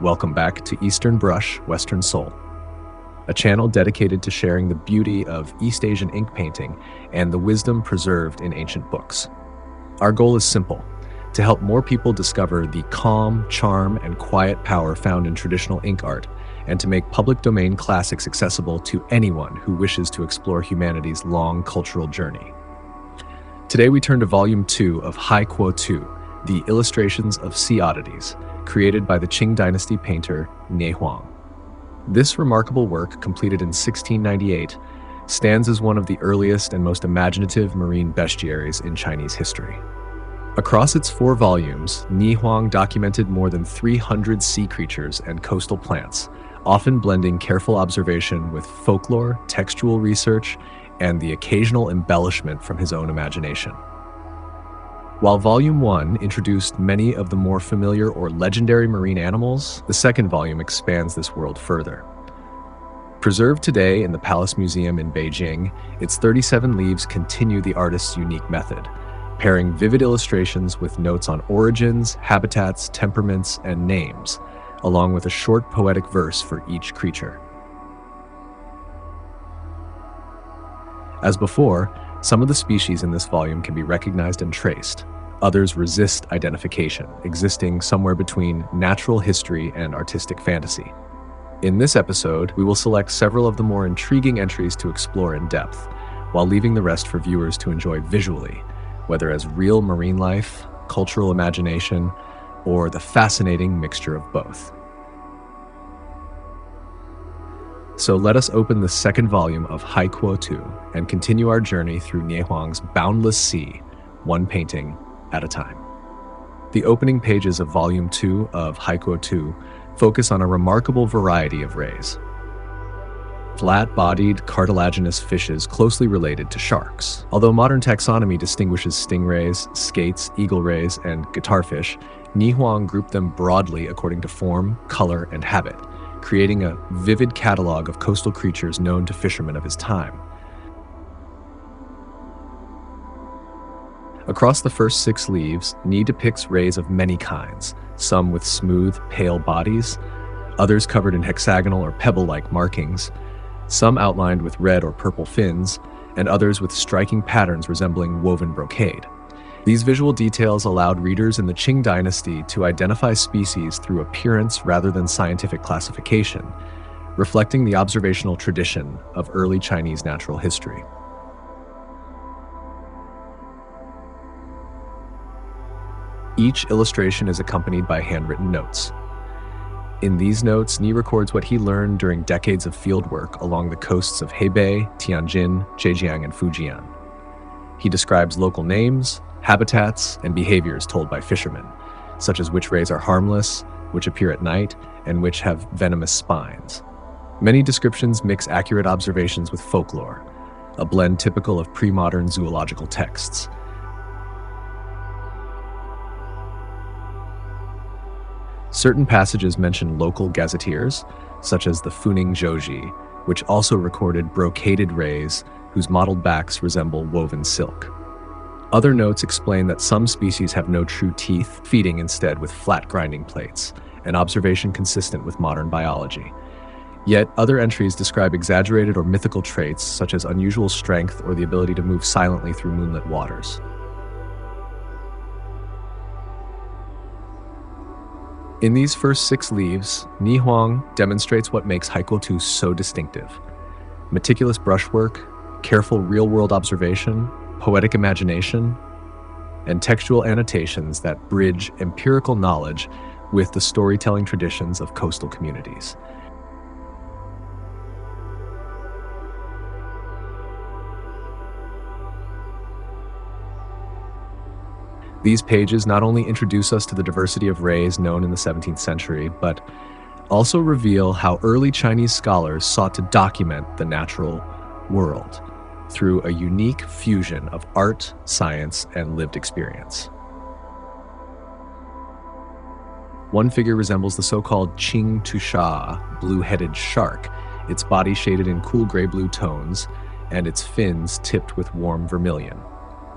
Welcome back to Eastern Brush, Western Seoul, a channel dedicated to sharing the beauty of East Asian ink painting and the wisdom preserved in ancient books. Our goal is simple: to help more people discover the calm, charm, and quiet power found in traditional ink art, and to make public domain classics accessible to anyone who wishes to explore humanity's long cultural journey. Today we turn to Volume 2 of Hai Cuo Tu, the Illustrations of Sea Oddities, created by the Qing Dynasty painter Nie Huang. This remarkable work, completed in 1698, stands as one of the earliest and most imaginative marine bestiaries in Chinese history. Across its 4 volumes, Nihuang documented more than 300 sea creatures and coastal plants, often blending careful observation with folklore, textual research, and the occasional embellishment from his own imagination. While Volume 1 introduced many of the more familiar or legendary marine animals, the second volume expands this world further. Preserved today in the Palace Museum in Beijing, its 37 leaves continue the artist's unique method, pairing vivid illustrations with notes on origins, habitats, temperaments, and names, along with a short poetic verse for each creature. As before, some of the species in this volume can be recognized and traced. Others resist identification, existing somewhere between natural history and artistic fantasy. In this episode, we will select several of the more intriguing entries to explore in depth, while leaving the rest for viewers to enjoy visually, whether as real marine life, cultural imagination, or the fascinating mixture of both. So let us open the second volume of Hai Cuo Tu and continue our journey through Nie Huang's boundless sea, one painting at a time. The opening pages of Volume 2 of Hai Cuo Tu focus on a remarkable variety of rays. Flat-bodied, cartilaginous fishes closely related to sharks. Although modern taxonomy distinguishes stingrays, skates, eagle rays, and guitarfish, Nihuang grouped them broadly according to form, color, and habit, creating a vivid catalog of coastal creatures known to fishermen of his time. Across the first 6 leaves, Nie depicts rays of many kinds, some with smooth, pale bodies, others covered in hexagonal or pebble-like markings, some outlined with red or purple fins, and others with striking patterns resembling woven brocade. These visual details allowed readers in the Qing Dynasty to identify species through appearance rather than scientific classification, reflecting the observational tradition of early Chinese natural history. Each illustration is accompanied by handwritten notes. In these notes, Nie records what he learned during decades of fieldwork along the coasts of Hebei, Tianjin, Zhejiang, and Fujian. He describes local names, habitats, and behaviors told by fishermen, such as which rays are harmless, which appear at night, and which have venomous spines. Many descriptions mix accurate observations with folklore, a blend typical of pre-modern zoological texts. Certain passages mention local gazetteers, such as the Funing Zhouji, which also recorded brocaded rays whose mottled backs resemble woven silk. Other notes explain that some species have no true teeth, feeding instead with flat grinding plates, an observation consistent with modern biology. Yet other entries describe exaggerated or mythical traits, such as unusual strength or the ability to move silently through moonlit waters. In these first 6 leaves, Nie Huang demonstrates what makes Hai Cuo Tu so distinctive: meticulous brushwork, careful real-world observation, poetic imagination, and textual annotations that bridge empirical knowledge with the storytelling traditions of coastal communities. These pages not only introduce us to the diversity of rays known in the 17th century, but also reveal how early Chinese scholars sought to document the natural world through a unique fusion of art, science, and lived experience. One figure resembles the so-called Qing Tusha, blue-headed shark, its body shaded in cool gray-blue tones, and its fins tipped with warm vermilion.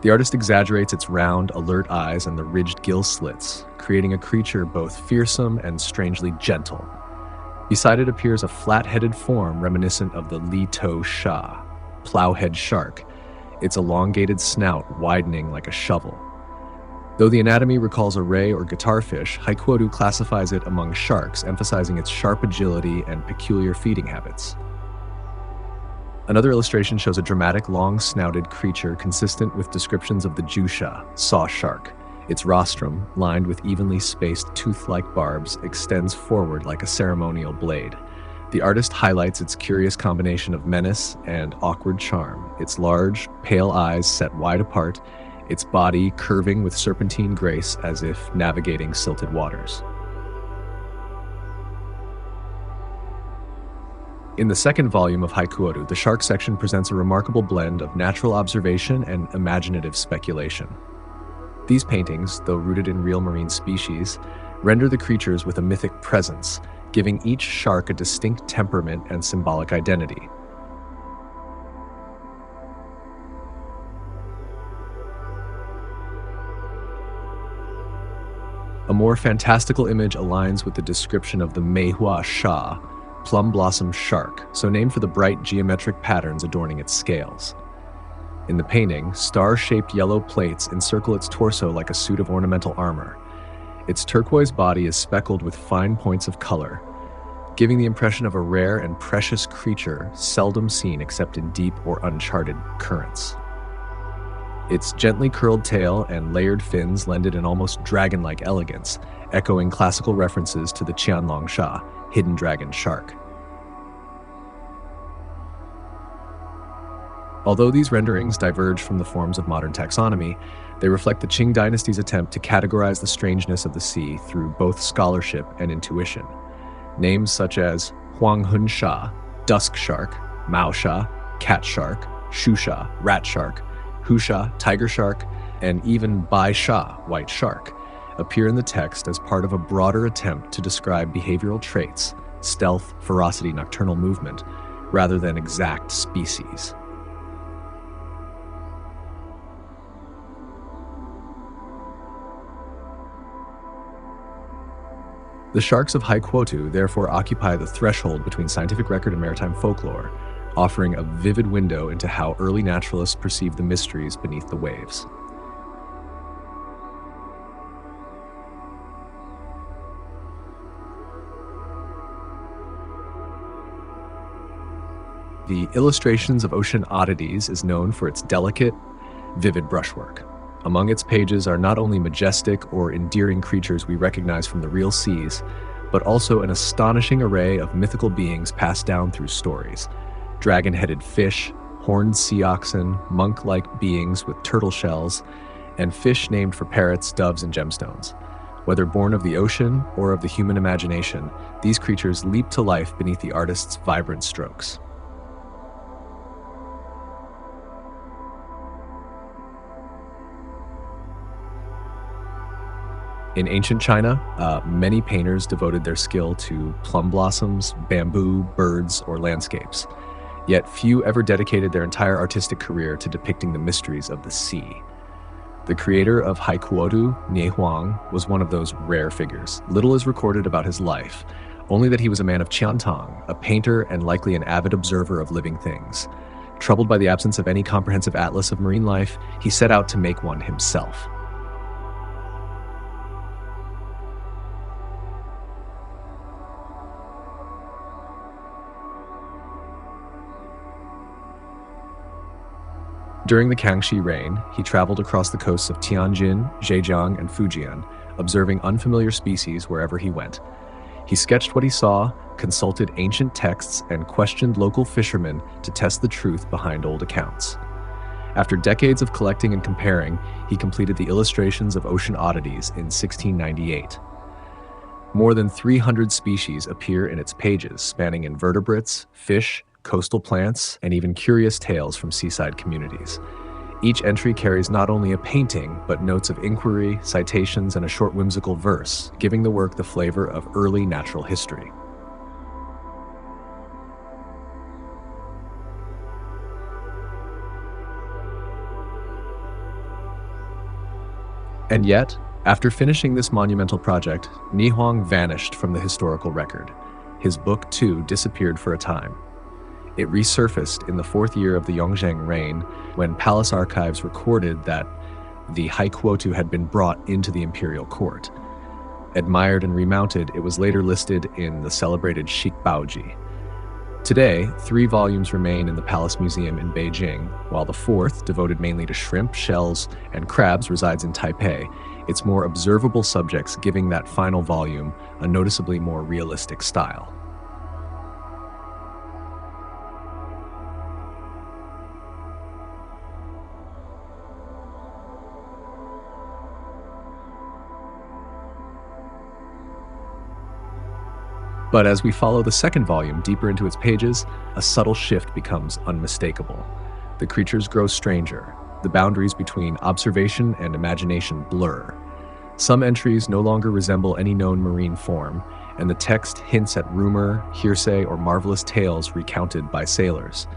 The artist exaggerates its round, alert eyes and the ridged gill slits, creating a creature both fearsome and strangely gentle. Beside it appears a flat-headed form reminiscent of the Li To Sha, plowhead shark, its elongated snout widening like a shovel. Though the anatomy recalls a ray or guitarfish, Hai Cuo Tu classifies it among sharks, emphasizing its sharp agility and peculiar feeding habits. Another illustration shows a dramatic, long-snouted creature consistent with descriptions of the Jusha, saw shark. Its rostrum, lined with evenly spaced tooth-like barbs, extends forward like a ceremonial blade. The artist highlights its curious combination of menace and awkward charm, its large, pale eyes set wide apart, its body curving with serpentine grace as if navigating silted waters. In the second volume of Hai Cuo Tu, the shark section presents a remarkable blend of natural observation and imaginative speculation. These paintings, though rooted in real marine species, render the creatures with a mythic presence, giving each shark a distinct temperament and symbolic identity. A more fantastical image aligns with the description of the Meihua Sha, plum-blossom shark, so named for the bright geometric patterns adorning its scales. In the painting, star-shaped yellow plates encircle its torso like a suit of ornamental armor. Its turquoise body is speckled with fine points of color, giving the impression of a rare and precious creature seldom seen except in deep or uncharted currents. Its gently curled tail and layered fins lend it an almost dragon-like elegance, echoing classical references to the Qianlong Sha, hidden dragon shark. Although these renderings diverge from the forms of modern taxonomy, they reflect the Qing dynasty's attempt to categorize the strangeness of the sea through both scholarship and intuition. Names such as Huang Hun Sha, dusk shark, Mao Sha, cat shark, Shu Sha, rat shark, Hu Sha, tiger shark, and even Bai Sha, white shark, appear in the text as part of a broader attempt to describe behavioral traits, stealth, ferocity, nocturnal movement, rather than exact species. The sharks of Hai Cuo Tu therefore occupy the threshold between scientific record and maritime folklore, offering a vivid window into how early naturalists perceived the mysteries beneath the waves. The Illustrations of Ocean Oddities is known for its delicate, vivid brushwork. Among its pages are not only majestic or endearing creatures we recognize from the real seas, but also an astonishing array of mythical beings passed down through stories. Dragon-headed fish, horned sea oxen, monk-like beings with turtle shells, and fish named for parrots, doves, and gemstones. Whether born of the ocean or of the human imagination, these creatures leap to life beneath the artist's vibrant strokes. In ancient China, many painters devoted their skill to plum blossoms, bamboo, birds, or landscapes. Yet few ever dedicated their entire artistic career to depicting the mysteries of the sea. The creator of Hai Cuo Tu, Nie Huang, was one of those rare figures. Little is recorded about his life, only that he was a man of Qiantang, a painter and likely an avid observer of living things. Troubled by the absence of any comprehensive atlas of marine life, he set out to make one himself. During the Kangxi reign, he traveled across the coasts of Tianjin, Zhejiang, and Fujian, observing unfamiliar species wherever he went. He sketched what he saw, consulted ancient texts, and questioned local fishermen to test the truth behind old accounts. After decades of collecting and comparing, he completed the Illustrations of Ocean Oddities in 1698. More than 300 species appear in its pages, spanning invertebrates, fish, coastal plants, and even curious tales from seaside communities. Each entry carries not only a painting, but notes of inquiry, citations, and a short whimsical verse, giving the work the flavor of early natural history. And yet, after finishing this monumental project, Nihuang vanished from the historical record. His book, too, disappeared for a time. It resurfaced in the fourth year of the Yongzheng reign when palace archives recorded that the Hai Cuo Tu had been brought into the imperial court. Admired and remounted, it was later listed in the celebrated Shikbaoji. Today, 3 volumes remain in the Palace Museum in Beijing, while the 4th, devoted mainly to shrimp, shells, and crabs, resides in Taipei, its more observable subjects giving that final volume a noticeably more realistic style. But as we follow the second volume deeper into its pages, a subtle shift becomes unmistakable. The creatures grow stranger. The boundaries between observation and imagination blur. Some entries no longer resemble any known marine form, and the text hints at rumor, hearsay, or marvelous tales recounted by sailors.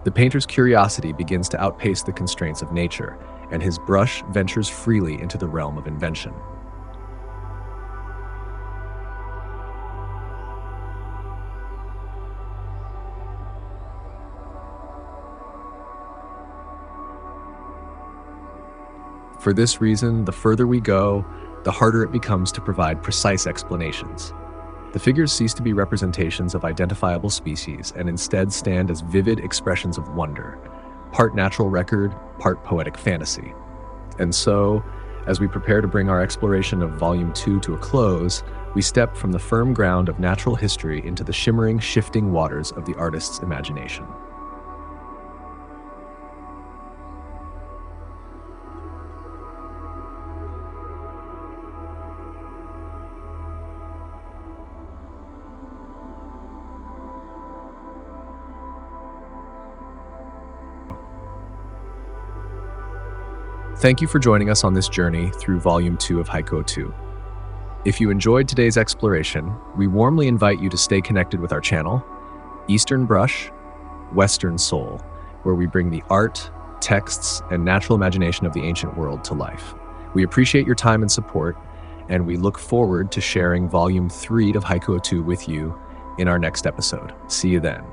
The painter's curiosity begins to outpace the constraints of nature, and his brush ventures freely into the realm of invention. For this reason, the further we go, the harder it becomes to provide precise explanations. The figures cease to be representations of identifiable species and instead stand as vivid expressions of wonder, part natural record, part poetic fantasy. And so, as we prepare to bring our exploration of Volume 2 to a close, we step from the firm ground of natural history into the shimmering, shifting waters of the artist's imagination. Thank you for joining us on this journey through Volume 2 of Hai Cuo Tu. If you enjoyed today's exploration, we warmly invite you to stay connected with our channel, Eastern Brush, Western Soul, where we bring the art, texts, and natural imagination of the ancient world to life. We appreciate your time and support, and we look forward to sharing Volume 3 of Hai Cuo Tu with you in our next episode. See you then.